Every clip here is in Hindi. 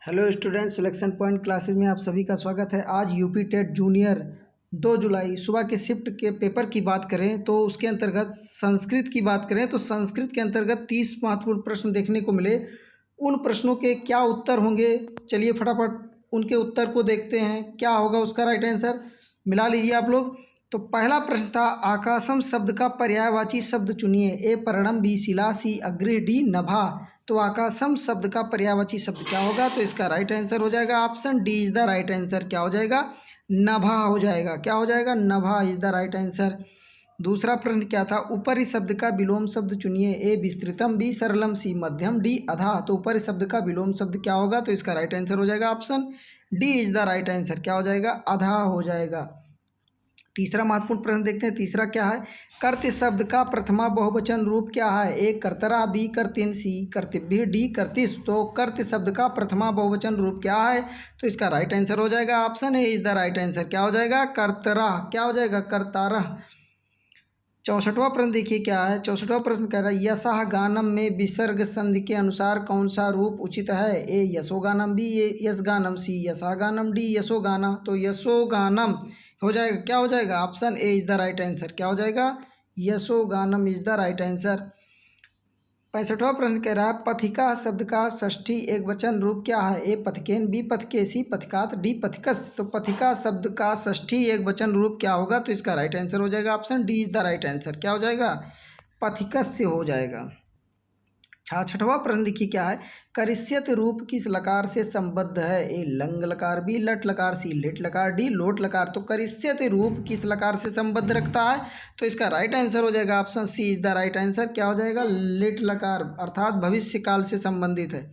Hello student, selection point classes में आप सभी का स्वागत है। आज यूपी टेट जूनियर 2 जुलाई सुबह के शिफ्ट के पेपर की बात करें तो उसके अंतर्गत संस्कृत की बात करें तो संस्कृत के अंतर्गत 30 महत्वपूर्ण प्रश्न देखने को मिले। उन प्रश्नों के क्या उत्तर होंगे, चलिए फटाफट उनके उत्तर को देखते हैं। क्या होगा उसका राइट आंसर, मिला लीजिए आप लोग। तो पहला प्रश्न था, आकाशम शब्द का पर्यायवाची शब्द चुनिए। ए पर्णम, बी शिला, सी अग्र, डी नभा। तो आकाशम शब्द का पर्यायवाची शब्द क्या होगा? तो इसका राइट आंसर हो जाएगा option D is the right answer. क्या हो जाएगा? नभा हो जाएगा। क्या हो जाएगा? नभा इज द राइट आंसर। दूसरा प्रश्न क्या था, ऊपरी शब्द का विलोम शब्द चुनिए। ए विस्तृतम, बी सरलम, सी मध्यम, डी अधा। तो ऊपरी शब्द का विलोम शब्द क्या होगा? तो इसका राइट आंसर हो जाएगा option D is the right answer. क्या हो जाएगा? अधा हो जाएगा। तीसरा महत्वपूर्ण प्रश्न देखते हैं। तीसरा क्या है, कर्त्य शब्द का प्रथमा बहुवचन रूप क्या है? ए कर्तरा, बी कर्तिन, सी कर्तव्य, डी कर्तिस। तो कर्त्य शब्द का प्रथमा बहुवचन रूप क्या है? तो इसका राइट आंसर हो जाएगा option A is the right answer. क्या हो जाएगा? कर्तरा। क्या हो जाएगा? कर्तारा। 64वां प्रश्न देखिए क्या है। 64वां प्रश्न कह रहा है, यशः गानम में विसर्ग संधि के अनुसार कौन सा रूप उचित है? ए यशोगानम, बी यशगानम, सी यशागानम, डी यशोगाना। तो यशोगानम हो जाएगा। क्या हो जाएगा? Option A is the right answer. क्या हो जाएगा? यशोगानम इज द राइट आंसर। 65वां प्रश्न कह रहा है, पथिका शब्द का षष्ठी एक वचन रूप क्या है? ए पथिकेन, बी पथिके, सी पथिकात, डी पथिकस। तो पथिका शब्द का षष्ठी एक वचन रूप क्या होगा? तो इसका राइट आंसर हो जाएगा option D is the right answer. क्या हो जाएगा? पथिकस से हो जाएगा। 66वां प्रश्न देखिए क्या है, करिष्यत रूप किस लकार से संबद्ध है? ए लंग लकार, बी लट लकार, सी लिट लकार, डी लोट लकार। तो करिष्यत रूप किस लकार से संबद्ध रखता है? तो इसका राइट आंसर हो जाएगा option C is the right answer. क्या हो जाएगा? लिट लकार, अर्थात भविष्य काल से संबंधित है।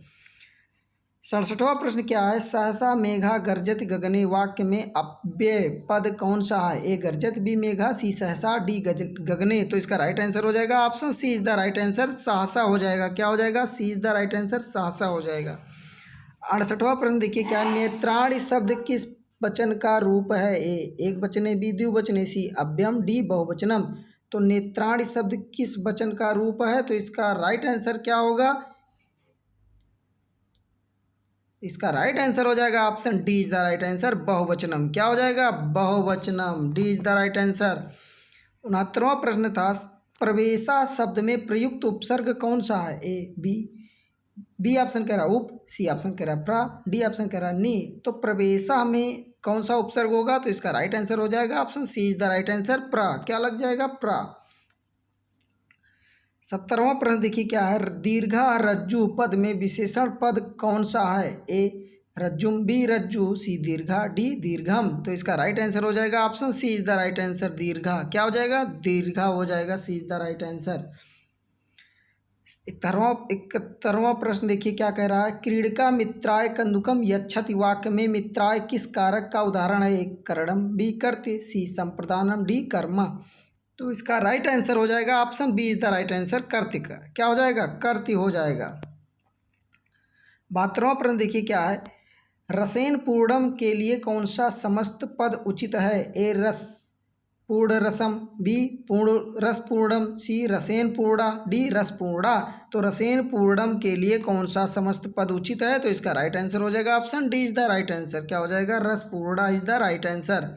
67वां प्रश्न क्या है, सहसा मेघा गर्जत गगने वाक्य में अव्यय पद कौन सा है? ए गर्जत, बी मेघा, सी सहसा, डी गगने। तो इसका राइट आंसर हो जाएगा option C is the right answer. सहसा हो जाएगा। क्या हो जाएगा? C is the right answer, सहसा हो जाएगा। 68वां प्रश्न देखिए क्या, नेत्राणि शब्द किस वचन का रूप है? ए एक वचने, बी द्विवचने, सी अव्ययम, डी बहुवचनम। तो नेत्राणि शब्द किस वचन का रूप है? तो इसका राइट आंसर क्या होगा? इसका राइट आंसर हो जाएगा option D is the right answer, बहुवचनम। क्या हो जाएगा? बहुवचनम, D is the right answer. 69वां प्रश्न था, प्रवेशा शब्द में प्रयुक्त उपसर्ग कौन सा है? ए बी, बी ऑप्शन कह रहा उप, सी ऑप्शन कह रहा प्रा, डी ऑप्शन कह रहा नी। तो प्रवेशा में कौन सा उपसर्ग होगा? तो इसका राइट आंसर हो जाएगा option C is the right answer, प्रा। क्या लग जाएगा? प्रा। 70वां प्रश्न देखिए क्या है, दीर्घा रज्जु पद में विशेषण पद कौन सा है? ए रज्जुम, बी रज्जु, सी दीर्घा, डी दीर्घम। तो इसका राइट आंसर हो जाएगा option C is the right answer, दीर्घा। क्या हो जाएगा? दीर्घा हो जाएगा, C is the right answer. 71वां प्रश्न देखिए क्या कह रहा है, क्रीड़का मित्राय कंदुकम यच्छति वाक्य में मित्राय किस कारक का उदाहरण है? ए करणम, बी कर्ते, सी संप्रदानम, डी कर्म। तो इसका राइट आंसर हो जाएगा option B is the right answer, कर्तिक। क्या हो जाएगा? कर्ति हो जाएगा। 72वां प्रश्न देखिए क्या है, रसेन पूर्णम के लिए कौन सा समस्त पद उचित है? ए रस पूर्ण रसम, बी पूर्ण रस पूर्णम, सी रसेन पूर्णा, डी रस पूर्णा। तो रसेन पूर्णम के लिए कौन सा समस्त पद उचित है? तो इसका राइट आंसर हो जाएगा option D is the right answer. क्या हो जाएगा? रस पूर्णा इज द राइट आंसर।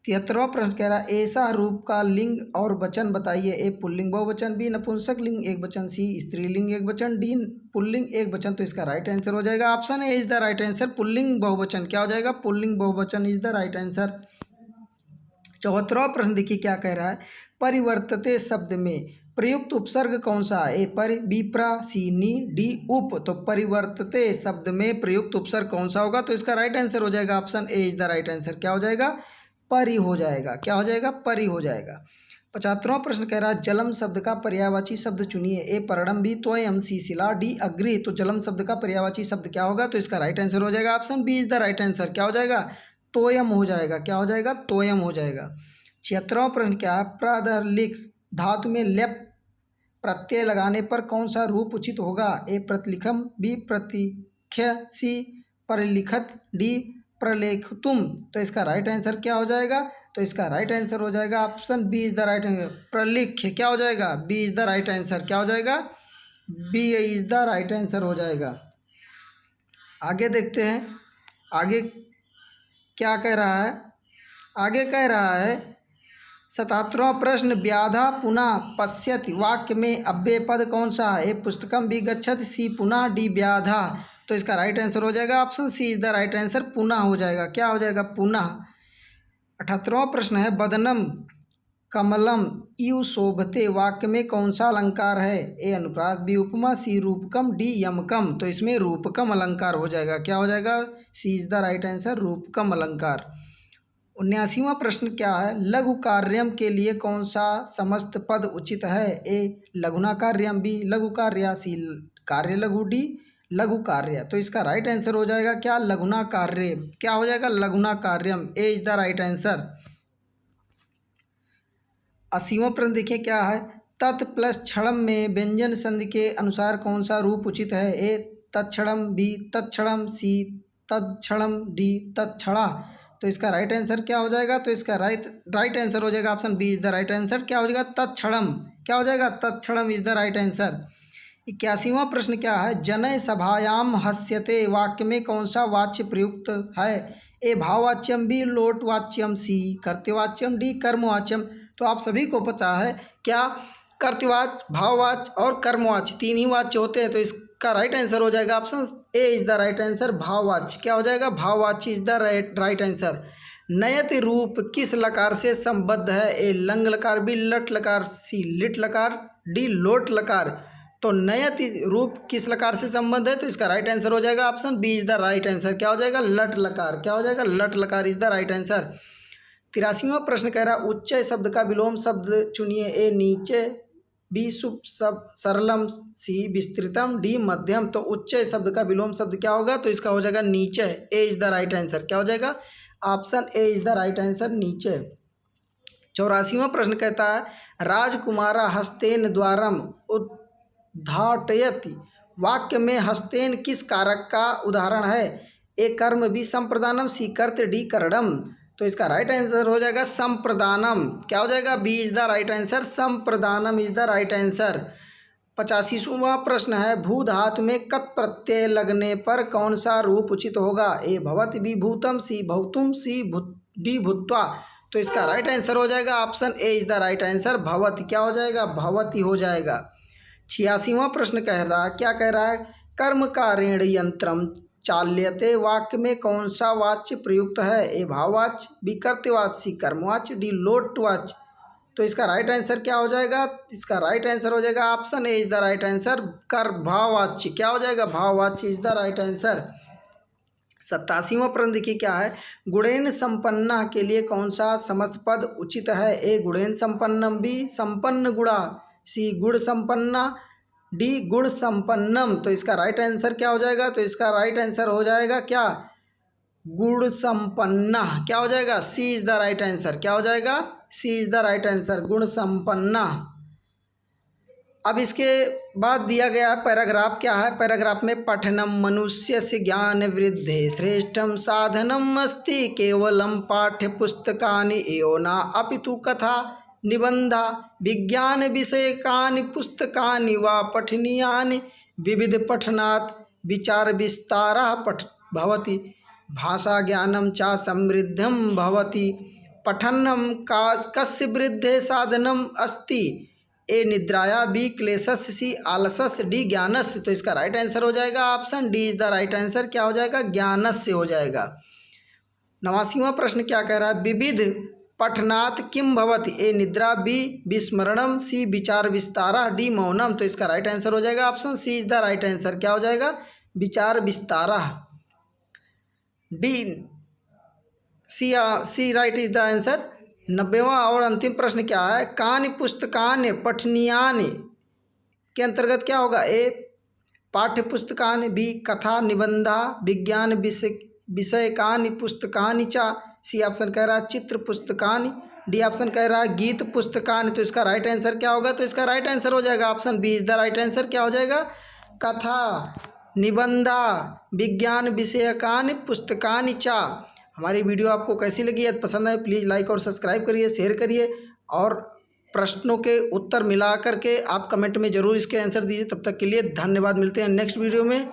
73वां प्रश्न कह रहा है, ऐसा रूप का लिंग और वचन बताइए। ए पुल्लिंग बहुवचन, बी नपुंसक लिंग एक वचन, सी स्त्रीलिंग एक वचन, डी पुल्लिंग एक वचन। तो इसका राइट आंसर हो जाएगा option A is the right answer, pulling बहुवचन। क्या हो जाएगा? पुल्लिंग बहुवचन इज द राइट आंसर। 74वां प्रश्न देखिए क्या कह रहा है, परिवर्तते शब्द में प्रयुक्त उपसर्ग कौन सा है? ए पर, बी प्रा, सी नी, डी उप। तो परिवर्तते शब्द में प्रयुक्त उपसर्ग कौन सा होगा? तो इसका राइट आंसर हो जाएगा option A is the right answer. क्या हो जाएगा? परि हो जाएगा। क्या हो जाएगा? परि हो जाएगा। 75वां प्रश्न कह रहा है, जलम शब्द का पर्यायवाची शब्द चुनिए। ए परडम, बी त्वयम, सी शिला, डी अग्रि। तो जलम शब्द का पर्यायवाची शब्द क्या होगा? तो इसका राइट आंसर हो जाएगा option B is the right answer. क्या हो जाएगा? तोयम हो जाएगा। क्या हो जाएगा? तोयम हो जाएगा। 76वां प्रश्न क्या है, प्रादलिख धातु में लेप प्रत्यय लगाने पर कौन सा रूप उचित होगा? ए प्रतिलिखम, बी प्रतिख्य, सी परिलिखत, डी प्रलेखतुम। तो इसका राइट आंसर क्या हो जाएगा? तो इसका राइट आंसर हो जाएगा option B is the right answer, प्रलिख्य। क्या हो जाएगा? B is the right answer. क्या हो जाएगा? B is the right answer हो जाएगा। आगे देखते हैं आगे क्या कह रहा है। आगे कह रहा है 77वां प्रश्न, व्याधा पुनः पश्यति वाक्य में अव्यय पद कौन सा है? ए पुस्तकम बी गच्छति, सी पुनः, डी व्याधा। तो इसका राइट आंसर हो जाएगा option C is the right answer, पुनः हो जाएगा। क्या हो जाएगा? पुनः। 78वां प्रश्न है, बदनम कमलम इव शोभते वाक्य में कौन सा अलंकार है? ए अनुप्रास, बी उपमा, सी रूपकम, डी यमकम। तो इसमें रूपकम अलंकार हो जाएगा। क्या हो जाएगा? C is the right answer, रूपकम अलंकार। 79वां प्रश्न क्या है, लघु कार्यम के लिए कौन सा समस्त पद उचित है? ए लघुना कार्यम, बी लघु कार्य, सी कार्य लघु, डी लघु कार्य। तो इसका राइट आंसर हो जाएगा क्या? लघुना कार्य। क्या हो जाएगा? लघुना कार्यम। ए इज द राइट आंसर। 80वां प्रश्न देखिए क्या है, तत् प्लस क्षणम में व्यंजन संधि के अनुसार कौन सा रूप उचित है? ए तत्क्षणम, बी तत्क्षणम, सी तत्क्षणम, डी तत्क्षणा। तो इसका राइट आंसर क्या हो जाएगा? तो इसका राइट आंसर हो जाएगा option B is the right answer. क्या हो जाएगा? तत्क्षणम। क्या हो जाएगा? तत्क्षणम इज द राइट आंसर। 81वां प्रश्न क्या है, जनय सभायाम हस्यते वाक्य में कौन सा वाच्य प्रयुक्त है? ए भाववाच्यम, बी लोटवाच्यम, सी कर्तवाच्यम, डी कर्मवाच्यम। तो आप सभी को पता है क्या कर्तवाच्य, भाववाच्य और कर्मवाच्य तीन ही वाच्य होते हैं। तो इसका राइट आंसर हो जाएगा option A is the right answer, भाववाच्य। क्या हो जाएगा? भाववाच्य इज द राइट आंसर। नयत रूप किस लकार से संबद्ध है? ए लंग लकार, बी लट लकार, सी लिट लकार, डी लोट लकार। तो नयत रूप किस लकार से संबद्ध है? तो इसका राइट आंसर हो जाएगा option B is the right answer. क्या हो जाएगा? लट लकार। क्या हो जाएगा? लट लकार इज द राइट आंसर। 83वां प्रश्न कह रहा है, उच्चय शब्द का विलोम शब्द चुनिए। ए नीचे, बी सुप सब सरलम, सी विस्तृतम, डी मध्यम। तो उच्चय शब्द का विलोम शब्द क्या होगा? तो इसका हो जाएगा नीचे। ए इज द राइट आंसर। क्या हो जाएगा? Option A is the right answer, नीचे। 84वां प्रश्न कहता है, राजकुमारा हस्तेन द्वारम उद्घाटयति वाक्य में हस्तेन किस कारक का उदाहरण है? ए कर्म, बी संप्रदानम, सी कर्त, डी करणम। तो इसका राइट आंसर हो जाएगा संप्रदानम। क्या हो जाएगा? B is the right answer, संप्रदानम इज द राइट आंसर। 85वां प्रश्न है, भू धातु में कत प्रत्यय लगने पर कौन सा रूप उचित होगा? ए भवति, बी भूतम, सी भवतुम, सी डी भूत्वा। तो इसका राइट आंसर हो जाएगा option A is the right answer, भवति। क्या हो जाएगा? भवति हो जाएगा। 86वां प्रश्न कह रहा है, क्या कह रहा है, कर्म कारेण यंत्रम चाल्यते वाक्य में कौन सा वाच्य प्रयुक्त है? ए भाववाच्य, बी कर्तवाच्य, सी कर्मवाच्य, डी लोटवाच्य। तो इसका राइट आंसर क्या हो जाएगा? इसका राइट आंसर हो जाएगा option A is the right answer, कर भाववाच्य। क्या हो जाएगा? भाववाच्य इज द राइट आंसर। 87वां प्रश्न देखिए क्या है, गुणेन संपन्ना के लिए कौन सा समस्त पद उचित है? ए गुणेन संपन्नम, बी संपन्न गुणा, सी गुण संपन्ना, डी गुण संपन्नम। तो इसका राइट आंसर क्या हो जाएगा? तो इसका राइट आंसर हो जाएगा क्या? गुण संपन्ना। क्या हो जाएगा? C is the right answer. क्या हो जाएगा? C is the right answer, गुण संपन्ना। अब इसके बाद दिया गया पैराग्राफ क्या है? पैराग्राफ में पठनम मनुष्य से ज्ञान वृद्धे श्रेष्ठम साधनम अस्ति केवलम पाठ्य पुस्तकानि एवं न अपितु कथा निबंधा विज्ञान विषयकानि पुस्तकानि वा पठनीयानि विविध पठनात् विचार विस्तारः भवति भाषा ज्ञानं च समृद्धं भवति पठनं कस्य वृद्धे साधनम् अस्ति? ए निद्राया, बी क्लेशस्य, सी आलसस्य, डी ज्ञानस्य। तो इसका राइट आंसर हो जाएगा option D is the right answer. क्या हो जाएगा? ज्ञानस्य हो जाएगा। 89वां प्रश्न क्या कह रहा है, विविध पठनात् किम भवति? ए निद्रा, बी विस्मरणम, सी विचार विस्तारा, डी मौनम। तो इसका राइट आंसर हो जाएगा option C is the right answer. क्या हो जाएगा? विचार विस्तारा, D C right is the answer. 90वां और अंतिम प्रश्न क्या है, कानि पुस्तकानि पठनीयानि के अंतर्गत क्या होगा? ए पाठ्य पुस्तकानि, बी कथा निबंधा विज्ञान विषयकानि पुस्तकानि च, सी ऑप्शन कह रहा है चित्र पुस्तकानि, डी ऑप्शन कह रहा है गीत पुस्तकानि। तो इसका राइट आंसर क्या होगा? तो इसका राइट आंसर हो जाएगा option B is the right answer. क्या हो जाएगा? कथा निबंधा विज्ञान विषयकानि पुस्तकानि च। हमारी वीडियो आपको कैसी लगी? यदि पसंद आए प्लीज़ लाइक और सब्सक्राइब करिए, शेयर करिए और प्रश्नों के उत्तर मिला करके आप कमेंट में ज़रूर इसके आंसर दीजिए। तब तक के लिए धन्यवाद। मिलते हैं नेक्स्ट वीडियो में।